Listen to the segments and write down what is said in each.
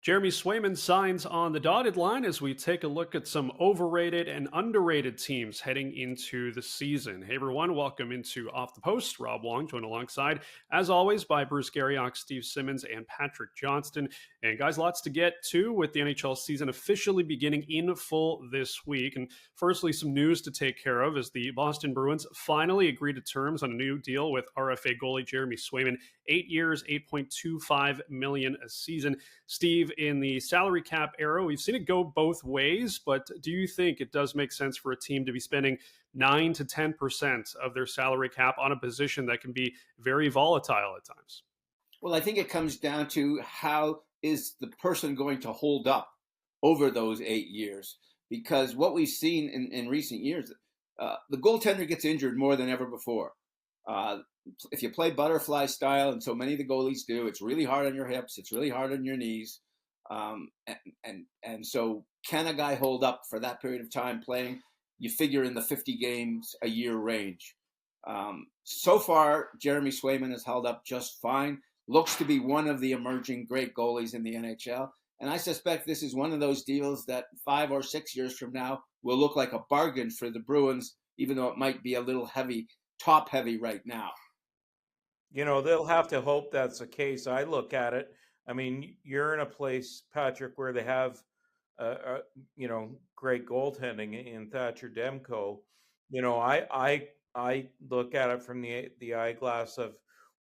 Jeremy Swayman signs on the dotted line as we take a look at some overrated and underrated teams heading into the season. Hey everyone, welcome into Off the Post. Rob Wong joined alongside, as always, by Bruce Garrioch, Steve Simmons, and Patrick Johnston. And guys, lots to get to with the NHL season officially beginning in full this week. And firstly, some news to take care of as the Boston Bruins finally agreed to terms on a new deal with RFA goalie Jeremy Swayman. 8 years, $8.25 million a season. Steve, in the salary cap era, we've seen it go both ways, but do you think it does make sense for a team to be spending 9 to 10% of their salary cap on a position that can be very volatile at times? Well, I think it comes down to how is the person going to hold up over those 8 years? Because what we've seen in recent years, the goaltender gets injured more than ever before. If you play butterfly style, and so many of the goalies do, it's really hard on your hips, it's really hard on your knees. And so can a guy hold up for that period of time playing? You figure in the 50 games a year range. So far, Jeremy Swayman has held up just fine. Looks to be one of the emerging great goalies in the NHL. And I suspect this is one of those deals that 5 or 6 years from now will look like a bargain for the Bruins, even though it might be a little heavy, top heavy right now. They'll have to hope that's the case. I look at it. I mean, you're in a place, Patrick, where they have, great goaltending in Thatcher Demko. I look at it from the eyeglass of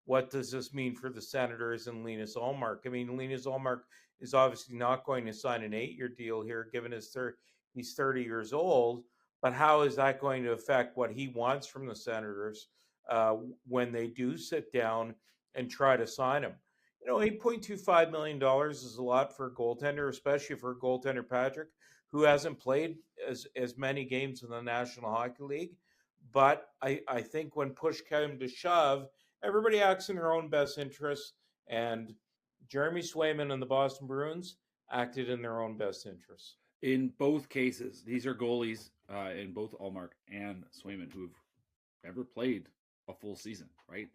what does this mean for the Senators and Linus Ullmark. I mean, Linus Ullmark is obviously not going to sign an 8-year deal here, given he's 30 years old. But how is that going to affect what he wants from the Senators when they do sit down and try to sign him? $8.25 million is a lot for a goaltender, especially for a goaltender, Patrick, who hasn't played as many games in the National Hockey League. But I think when push came to shove, everybody acts in their own best interests, and Jeremy Swayman and the Boston Bruins acted in their own best interests. In both cases, these are goalies in both Ullmark and Swayman who've never played a full season, right?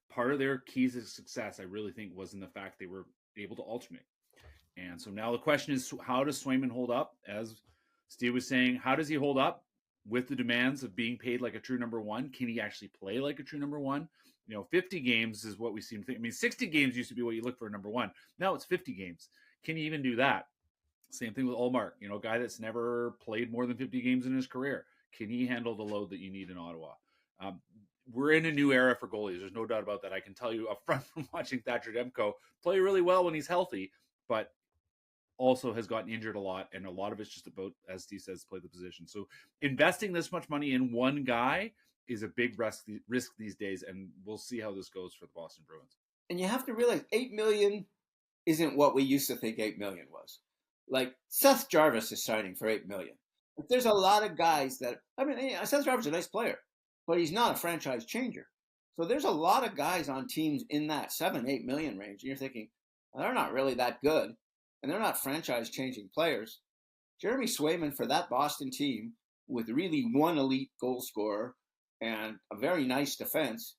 Part of their keys to success, I really think, was in the fact they were able to alternate. And so now the question is, how does Swayman hold up? As Steve was saying, how does he hold up with the demands of being paid like a true number one? Can he actually play like a true number one? 50 games is what we seem to think. I mean, 60 games used to be what you look for a number one. Now it's 50 games. Can he even do that? Same thing with Ullmark, a guy that's never played more than 50 games in his career. Can he handle the load that you need in Ottawa? We're in a new era for goalies. There's no doubt about that. I can tell you up front from watching Thatcher Demko play really well when he's healthy, but also has gotten injured a lot. And a lot of it's just about, as Steve says, play the position. So investing this much money in one guy is a big risk these days. And we'll see how this goes for the Boston Bruins. And you have to realize $8 million isn't what we used to think $8 million was. Like Seth Jarvis is signing for $8 million. But there's a lot of guys that, Seth Jarvis is a nice player, but he's not a franchise changer. So there's a lot of guys on teams in that $7-8 million range. And you're thinking, well, they're not really that good. And they're not franchise changing players. Jeremy Swayman for that Boston team with really one elite goal scorer and a very nice defense,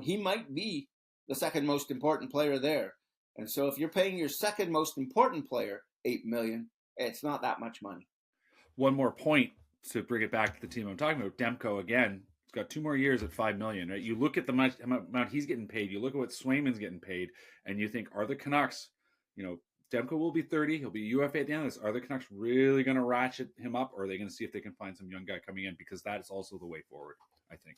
he might be the second most important player there. And so if you're paying your second most important player $8 million, it's not that much money. One more point to bring it back to the team I'm talking about. Demko again, he's got 2 more years at $5 million. Right? You look at the amount he's getting paid. You look at what Swayman's getting paid, and you think, are the Canucks? Demko will be 30. He'll be UFA at the end of this. Are the Canucks really going to ratchet him up, or are they going to see if they can find some young guy coming in? Because that is also the way forward, I think.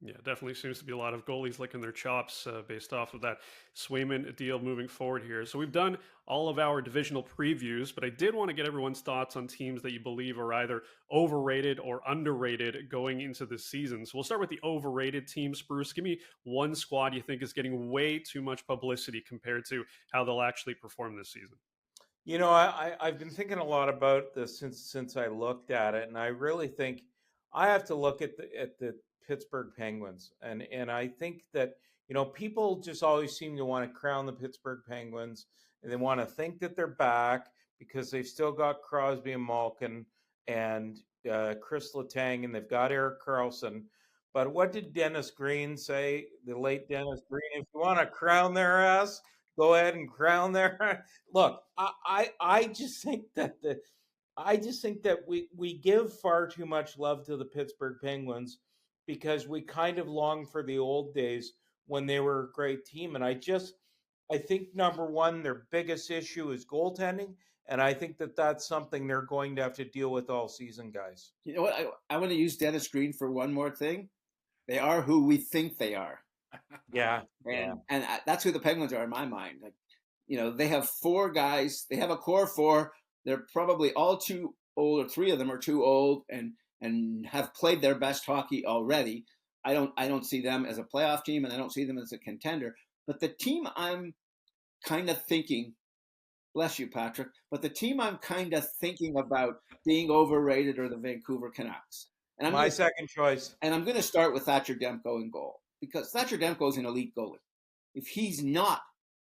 Yeah, definitely seems to be a lot of goalies licking their chops based off of that Swayman deal moving forward here. So we've done all of our divisional previews, but I did want to get everyone's thoughts on teams that you believe are either overrated or underrated going into this season. So we'll start with the overrated teams. Bruce, give me one squad you think is getting way too much publicity compared to how they'll actually perform this season. I've been thinking a lot about this since I looked at it, and I really think I have to look at the Pittsburgh Penguins. And I think that, people just always seem to want to crown the Pittsburgh Penguins, and they want to think that they're back because they've still got Crosby and Malkin and Chris Letang, and they've got Erik Karlsson. But what did Dennis Green say, the late Dennis Green? If you want to crown their ass, go ahead and crown there. Look, I just think that we give far too much love to the Pittsburgh Penguins because we kind of long for the old days when they were a great team. And I think number one, their biggest issue is goaltending. And I think that that's something they're going to have to deal with all season, guys. You know what? I want to use Dennis Green for one more thing. They are who we think they are. Yeah. And that's who the Penguins are in my mind. Like, you know, they have 4 guys. They have a core 4. They're probably all too old, or 3 of them are too old and have played their best hockey already. I don't see them as a playoff team, and I don't see them as a contender. But the team I'm kind of thinking, bless you, Patrick, but the team I'm kind of thinking about being overrated are the Vancouver Canucks. And My second choice. And I'm going to start with Thatcher Demko in goal, because Thatcher Demko is an elite goalie. If he's not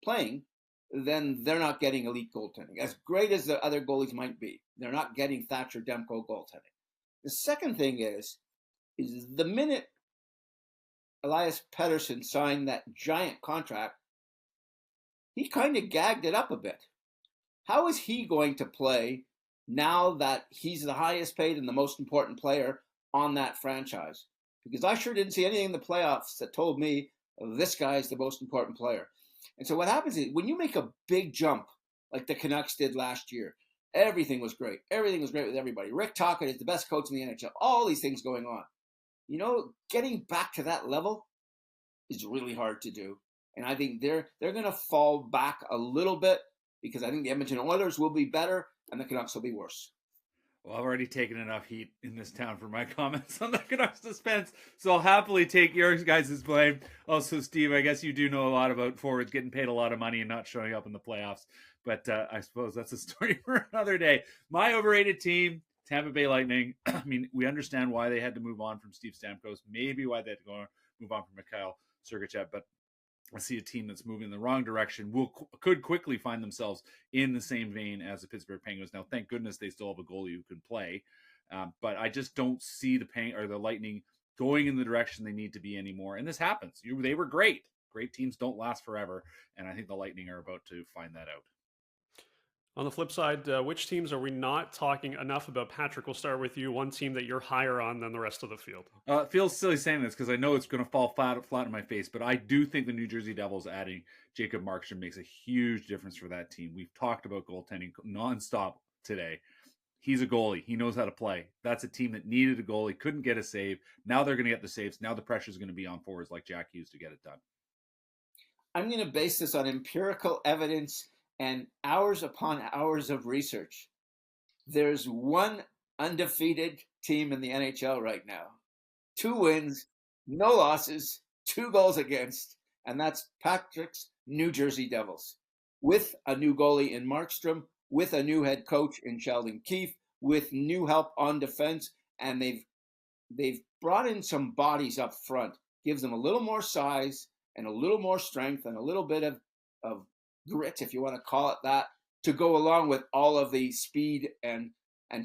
playing, then they're not getting elite goaltending. As great as the other goalies might be, they're not getting Thatcher Demko goaltending. The second thing is the minute Elias Pettersson signed that giant contract, he kind of gagged it up a bit. How is he going to play now that he's the highest paid and the most important player on that franchise? Because I sure didn't see anything in the playoffs that told me this guy is the most important player. And so what happens is when you make a big jump like the Canucks did last year, everything was great. Everything was great with everybody. Rick Tocchet is the best coach in the NHL. All these things going on. You know, getting back to that level is really hard to do. And I think they're going to fall back a little bit, because I think the Edmonton Oilers will be better and the Canucks will be worse. Well, I've already taken enough heat in this town for my comments on the Canucks suspense, so I'll happily take your guys' blame. Also, Steve, I guess you do know a lot about forwards getting paid a lot of money and not showing up in the playoffs, but I suppose that's a story for another day. My overrated team, Tampa Bay Lightning. I mean, we understand why they had to move on from Steve Stamkos, maybe why they had to move on from Mikhail Sergachev, but I see a team that's moving in the wrong direction could quickly find themselves in the same vein as the Pittsburgh Penguins. Now, thank goodness they still have a goalie who can play, but I just don't see the Lightning going in the direction they need to be anymore. And this happens. They were great. Great teams don't last forever, and I think the Lightning are about to find that out. On the flip side, which teams are we not talking enough about? Patrick, we'll start with you. One team that you're higher on than the rest of the field. It feels silly saying this because I know it's going to fall flat in my face, but I do think the New Jersey Devils adding Jacob Markstrom makes a huge difference for that team. We've talked about goaltending nonstop today. He's a goalie. He knows how to play. That's a team that needed a goalie, couldn't get a save. Now they're going to get the saves. Now the pressure is going to be on forwards like Jack Hughes to get it done. I'm going to base this on empirical evidence and hours upon hours of research. There's one undefeated team in the NHL right now. 2 wins, no losses, 2 goals against, and that's Patrick's New Jersey Devils. With a new goalie in Markstrom, with a new head coach in Sheldon Keefe, with new help on defense, and they've brought in some bodies up front. Gives them a little more size and a little more strength and a little bit of grit, if you want to call it that, to go along with all of the speed and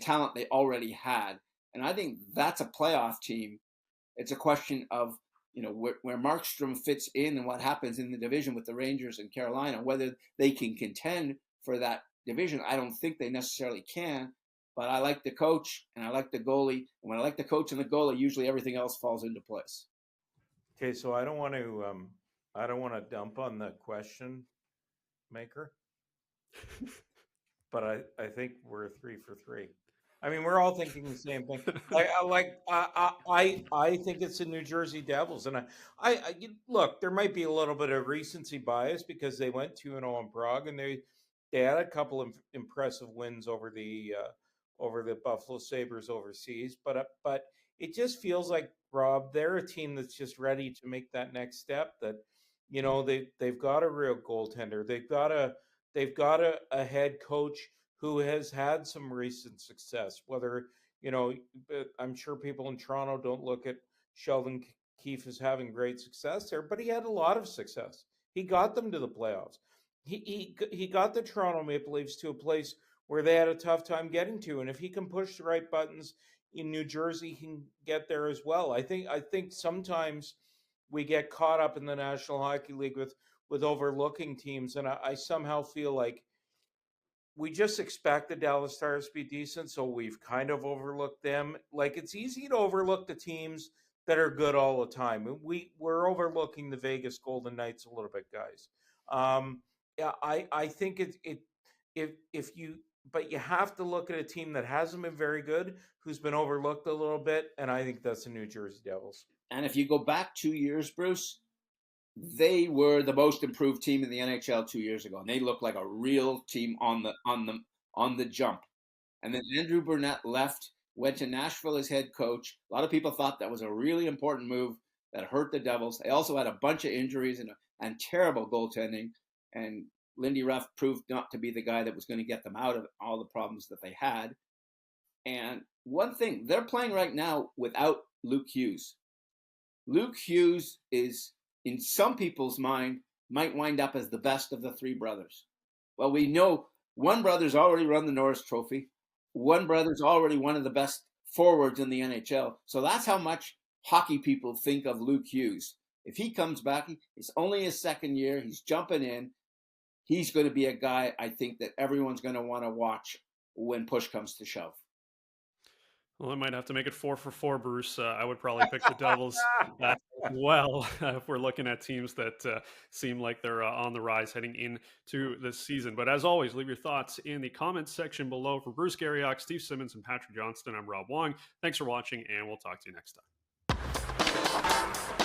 talent they already had. And I think that's a playoff team. It's a question of, you know, where Markstrom fits in and what happens in the division with the Rangers and Carolina, whether they can contend for that division. I don't think they necessarily can, but I like the coach and I like the goalie. And when I like the coach and the goalie, usually everything else falls into place. Okay, so I don't want to dump on the question maker, but I think we're 3 for 3. I mean, we're all thinking the same thing. I think it's the New Jersey Devils, and I look. There might be a little bit of recency bias because they went 2-0 in Prague, and they had a couple of impressive wins over the Buffalo Sabres overseas. But it just feels like, Rob, they're a team that's just ready to make that next step. That, you know, they've got a real goaltender. They've got a head coach who has had some recent success. Whether, you know, I'm sure people in Toronto don't look at Sheldon Keefe as having great success there, but he had a lot of success. He got them to the playoffs. He got the Toronto Maple Leafs to a place where they had a tough time getting to, and if he can push the right buttons in New Jersey, he can get there as well. I think sometimes we get caught up in the National Hockey League with with overlooking teams, and I somehow feel like we just expect the Dallas Stars to be decent, so we've kind of overlooked them. Like, it's easy to overlook the teams that are good all the time. And we're overlooking the Vegas Golden Knights a little bit, guys. Yeah, I think if you, but you have to look at a team that hasn't been very good, who's been overlooked a little bit, and I think that's the New Jersey Devils. And if you go back 2 years, Bruce, they were the most improved team in the NHL 2 years ago, and they looked like a real team on the jump. And then Andrew Burnett left, went to Nashville as head coach. A lot of people thought that was a really important move that hurt the Devils. They also had a bunch of injuries and terrible goaltending. And Lindy Ruff proved not to be the guy that was going to get them out of all the problems that they had. And one thing, they're playing right now without Luke Hughes. Luke Hughes is, in some people's mind, might wind up as the best of the three brothers. Well, we know one brother's already won the Norris Trophy. One brother's already one of the best forwards in the NHL. So that's how much hockey people think of Luke Hughes. If he comes back, it's only his second year. He's jumping in. He's going to be a guy, I think, that everyone's going to want to watch when push comes to shove. Well, I might have to make it 4 for 4, Bruce. I would probably pick the Devils as well if we're looking at teams that seem like they're on the rise heading into this season. But as always, leave your thoughts in the comments section below. For Bruce Garrioch, Steve Simmons, and Patrick Johnston, I'm Rob Wong. Thanks for watching, and we'll talk to you next time.